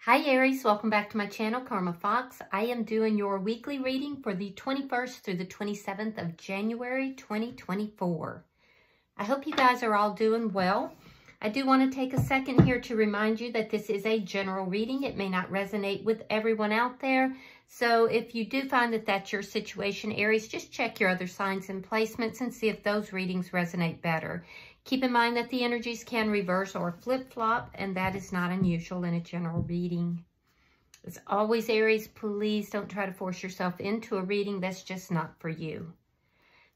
Hi Aries, welcome back to my channel, Karma Fox. I am doing your weekly reading for the 21st through the 27th of January 2024. I hope you guys are all doing well. I do want to take a second here to remind you that this is a general reading. It may not resonate with everyone out there. So if you do find that that's your situation, Aries, just check your other signs and placements and see if those readings resonate better. Keep in mind that the energies can reverse or flip-flop, and that is not unusual in a general reading. As always, Aries, please don't try to force yourself into a reading that's just not for you.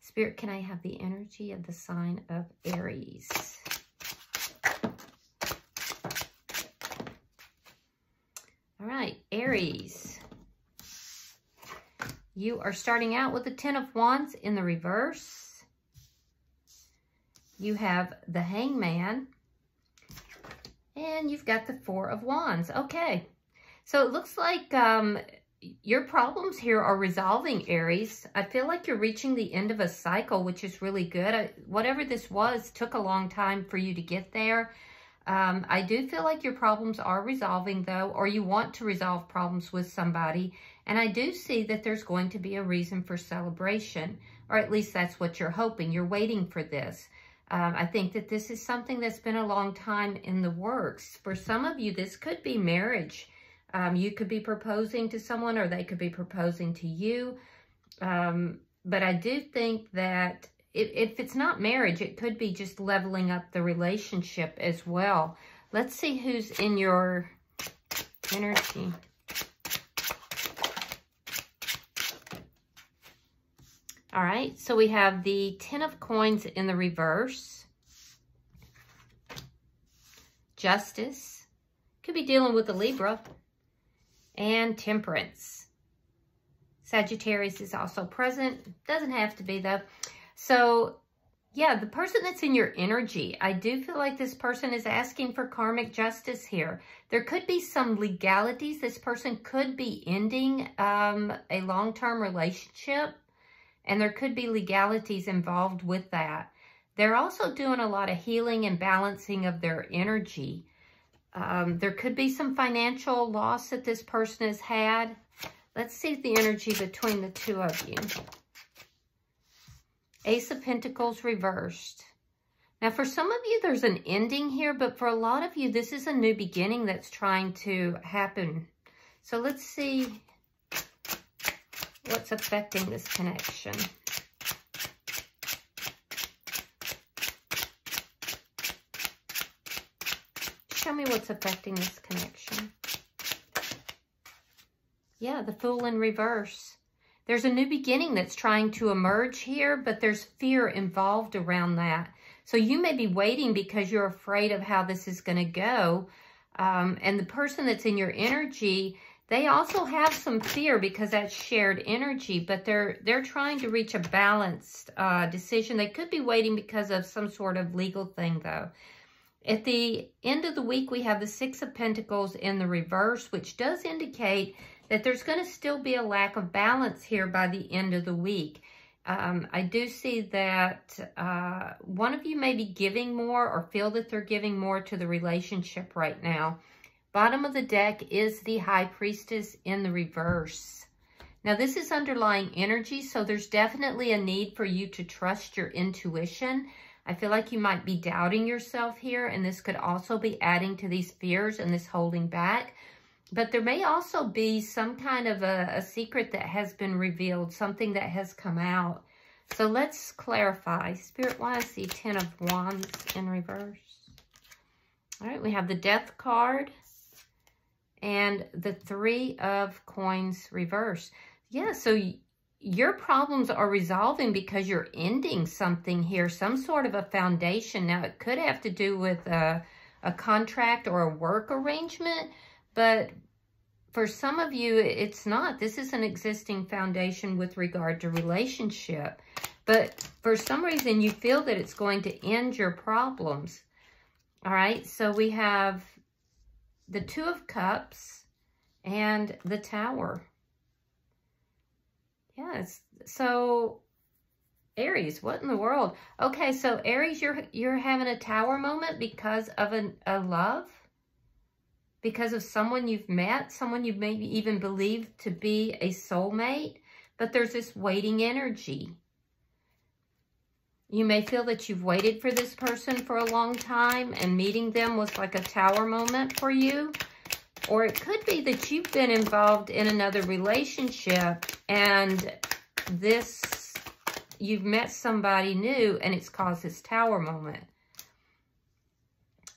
Spirit, can I have the energy of the sign of Aries? All right, Aries. You are starting out with the Ten of Wands in the reverse. You have the Hangman, and you've got the Four of Wands. Okay, so it looks like your problems here are resolving, Aries. I feel like you're reaching the end of a cycle, which is really good. Whatever this was took a long time for you to get there. I do feel like your problems are resolving, though, or you want to resolve problems with somebody. And I do see that there's going to be a reason for celebration, or at least that's what you're hoping. You're waiting for this. I think that this is something that's been a long time in the works. For some of you, this could be marriage. You could be proposing to someone, or they could be proposing to you. But I do think that if it's not marriage, it could be just leveling up the relationship as well. Let's see who's in your energy. All right, so we have the Ten of Coins in the reverse. Justice. Could be dealing with a Libra. And Temperance. Sagittarius is also present. Doesn't have to be, though. So, yeah, the person that's in your energy, I do feel like this person is asking for karmic justice here. There could be some legalities. This person could be ending a long-term relationship. And there could be legalities involved with that. They're also doing a lot of healing and balancing of their energy. There could be some financial loss that this person has had. Let's see the energy between the two of you. Ace of Pentacles reversed. Now, for some of you, there's an ending here, but for a lot of you, this is a new beginning that's trying to happen. So let's see what's affecting this connection. Show me what's affecting this connection. Yeah, the Fool in reverse. There's a new beginning that's trying to emerge here, but there's fear involved around that. So you may be waiting because you're afraid of how this is going to go. And the person that's in your energy, they also have some fear because that's shared energy, but they're trying to reach a balanced decision. They could be waiting because of some sort of legal thing, though. At the end of the week, we have the Six of Pentacles in the reverse, which does indicate that there's going to still be a lack of balance here by the end of the week. I do see that one of you may be giving more or feel that they're giving more to the relationship right now. Bottom of the deck is the High Priestess in the reverse. Now, this is underlying energy, so there's definitely a need for you to trust your intuition. I feel like you might be doubting yourself here, and this could also be adding to these fears and this holding back. But there may also be some kind of a secret that has been revealed, something that has come out. So let's clarify. Spirit, why is the Ten of Wands in reverse? All right, we have the Death card and the Three of Coins reverse. Yeah, so your problems are resolving because you're ending something here, some sort of a foundation. Now, it could have to do with a contract or a work arrangement, but for some of you, it's not. This is an existing foundation with regard to relationship. But for some reason, you feel that it's going to end your problems. All right, so we have the Two of Cups and the Tower. Yes, so Aries, what in the world? Okay, so Aries, you're having a Tower moment because of a love? because of someone you've met, someone you maybe even believe to be a soulmate, but there's this waiting energy. You may feel that you've waited for this person for a long time and meeting them was like a tower moment for you. Or it could be that you've been involved in another relationship and you've met somebody new and it's caused this tower moment.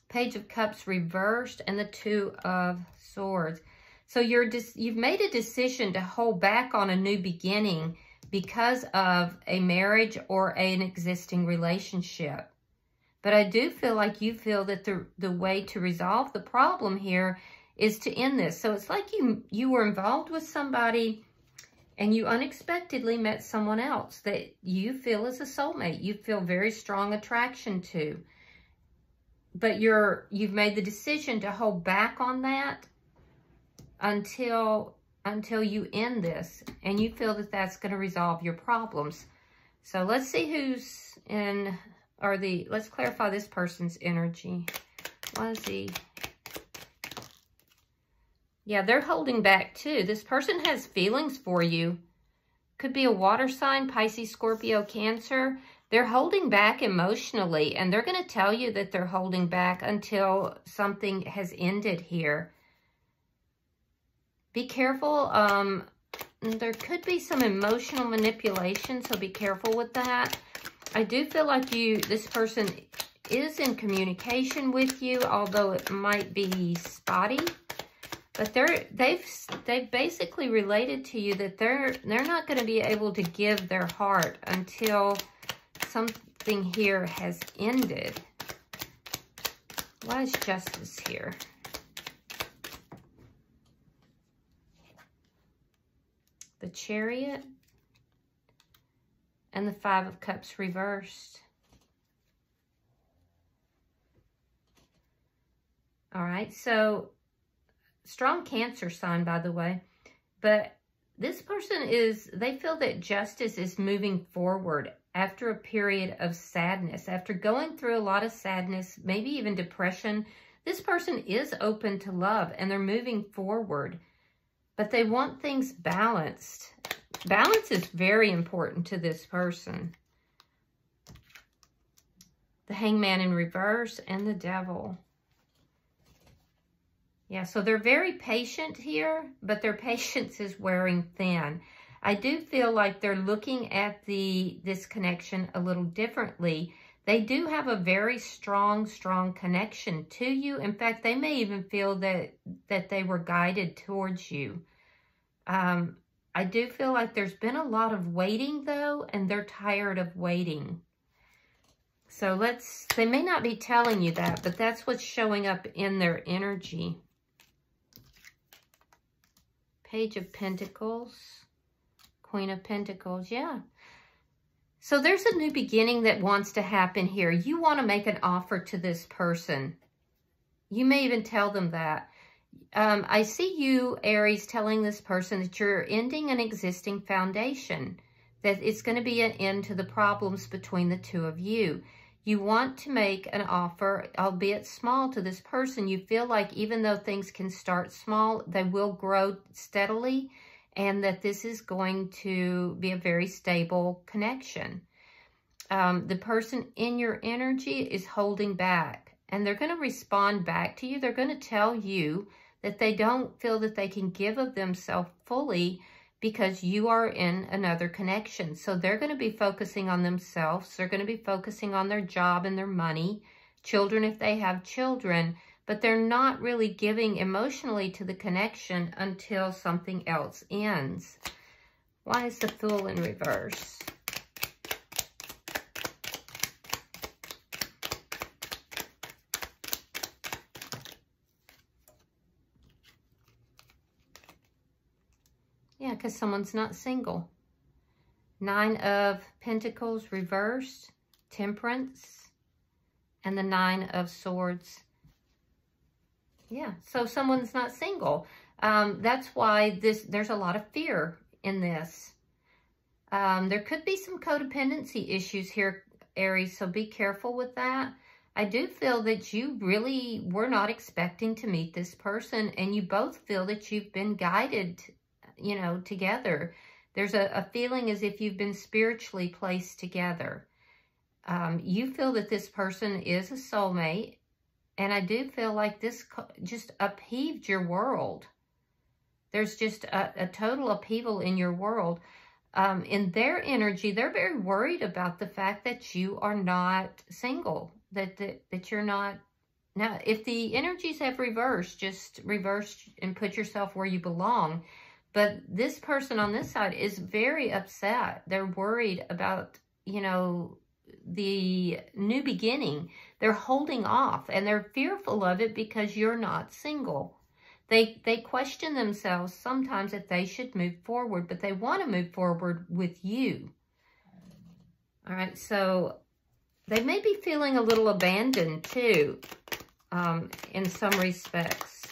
Page of Cups reversed and the Two of Swords. So you've made a decision to hold back on a new beginning because of a marriage or an existing relationship. But I do feel like you feel that the way to resolve the problem here is to end this. So it's like you were involved with somebody and you unexpectedly met someone else that you feel is a soulmate. You feel very strong attraction to. But you've made the decision to hold back on that until you end this, and you feel that that's going to resolve your problems. So let's see who's in, let's clarify this person's energy. Why is he? Yeah, they're holding back too. This person has feelings for you. Could be a water sign, Pisces, Scorpio, Cancer. They're holding back emotionally, and they're going to tell you that they're holding back until something has ended here. Be careful. There could be some emotional manipulation, so be careful with that. I do feel like this person is in communication with you, although it might be spotty. But they've basically related to you that they're not going to be able to give their heart until something here has ended. Why is Justice here? The Chariot and the Five of Cups reversed. All right, so strong Cancer sign, by the way, but this person they feel that justice is moving forward after a period of sadness, after going through a lot of sadness, maybe even depression. This person is open to love and they're moving forward. But they want things balanced. Balance is very important to this person. The Hangman in reverse and the Devil. Yeah, so they're very patient here, but their patience is wearing thin. I do feel like they're looking at this connection a little differently. They do have a very strong connection to you. In fact, they may even feel that they were guided towards you. I do feel like there's been a lot of waiting, though, and they're tired of waiting. So they may not be telling you that, but that's what's showing up in their energy. Page of Pentacles, Queen of Pentacles, yeah. So there's a new beginning that wants to happen here. You want to make an offer to this person. You may even tell them that. I see you, Aries, telling this person that you're ending an existing foundation, that it's going to be an end to the problems between the two of you. You want to make an offer, albeit small, to this person. You feel like even though things can start small, they will grow steadily, and that this is going to be a very stable connection. The person in your energy is holding back, and they're going to respond back to you. They're going to tell you that they don't feel that they can give of themselves fully because you are in another connection. So they're going to be focusing on themselves. They're going to be focusing on their job and their money, children if they have children, but they're not really giving emotionally to the connection until something else ends. Why is the Fool in reverse? Yeah, because someone's not single. Nine of Pentacles reversed, Temperance, and the Nine of Swords. Yeah, so someone's not single. That's why there's a lot of fear in this. There could be some codependency issues here, Aries, so be careful with that. I do feel that you really were not expecting to meet this person, and you both feel that you've been guided, you know, together. There's a feeling as if you've been spiritually placed together. You feel that this person is a soulmate, and I do feel like this just upheaved your world. There's just a total upheaval in your world. In their energy, they're very worried about the fact that you are not single, that you're not. Now, if the energies have reversed, just reverse and put yourself where you belong. But this person on this side is very upset. They're worried about, you know, the new beginning. They're holding off, and they're fearful of it because you're not single. They question themselves sometimes if they should move forward, but they want to move forward with you. All right, so they may be feeling a little abandoned too, in some respects.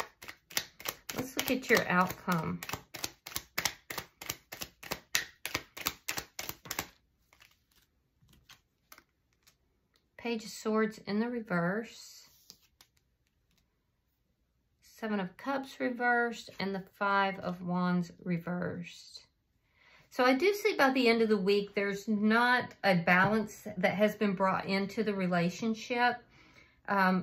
Let's look at your outcome. Page of Swords in the reverse. Seven of Cups reversed, and the Five of Wands reversed. So I do see by the end of the week, there's not a balance that has been brought into the relationship.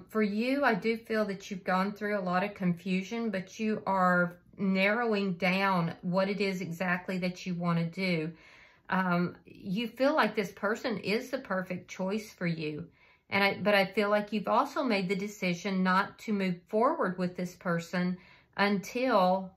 For you, I do feel that you've gone through a lot of confusion, but you are narrowing down what it is exactly that you want to do. You feel like this person is the perfect choice for you. But I feel like you've also made the decision not to move forward with this person until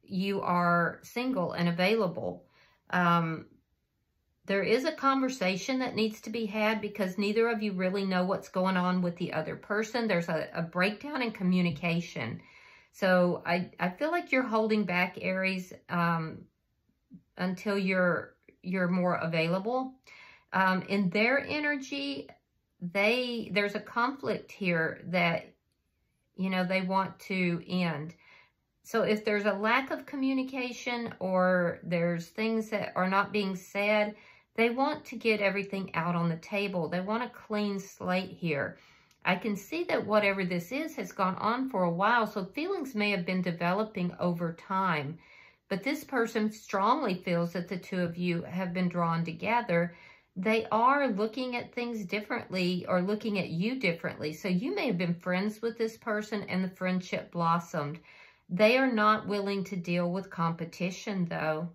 you are single and available. There is a conversation that needs to be had because neither of you really know what's going on with the other person. There's a breakdown in communication. So I feel like you're holding back, Aries, until you're more available. In their energy, there's a conflict here that, you know, they want to end. So if there's a lack of communication or there's things that are not being said, they want to get everything out on the table. They want a clean slate here. I can see that whatever this is has gone on for a while, so feelings may have been developing over time. But this person strongly feels that the two of you have been drawn together. They are looking at things differently or looking at you differently. So you may have been friends with this person and the friendship blossomed. They are not willing to deal with competition, though.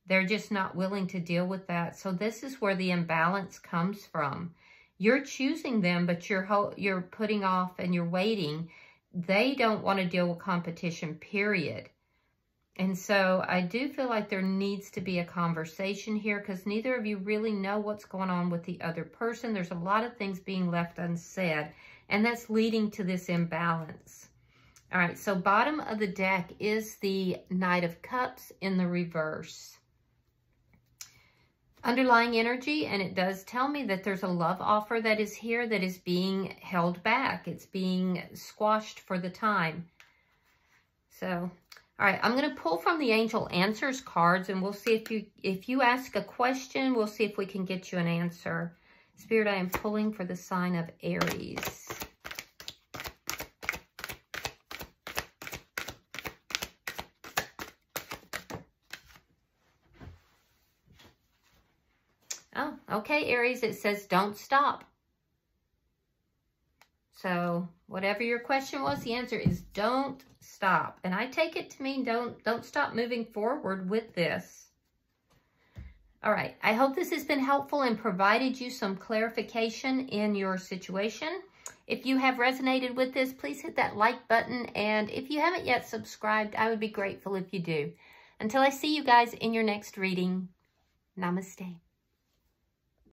They're just not willing to deal with that. So this is where the imbalance comes from. You're choosing them, but you're putting off and you're waiting. They don't want to deal with competition, period. And so I do feel like there needs to be a conversation here because neither of you really know what's going on with the other person. There's a lot of things being left unsaid, and that's leading to this imbalance. All right, so bottom of the deck is the Knight of Cups in the reverse. Underlying energy, and it does tell me that there's a love offer that is here that is being held back. It's being squashed for the time. So, all right, I'm going to pull from the Angel Answers cards, and we'll see if you ask a question, we'll see if we can get you an answer. Spirit, I am pulling for the sign of Aries. Oh, okay, Aries, it says don't stop. So whatever your question was, the answer is don't stop. And I take it to mean don't stop moving forward with this. All right, I hope this has been helpful and provided you some clarification in your situation. If you have resonated with this, please hit that like button. And if you haven't yet subscribed, I would be grateful if you do. Until I see you guys in your next reading, namaste.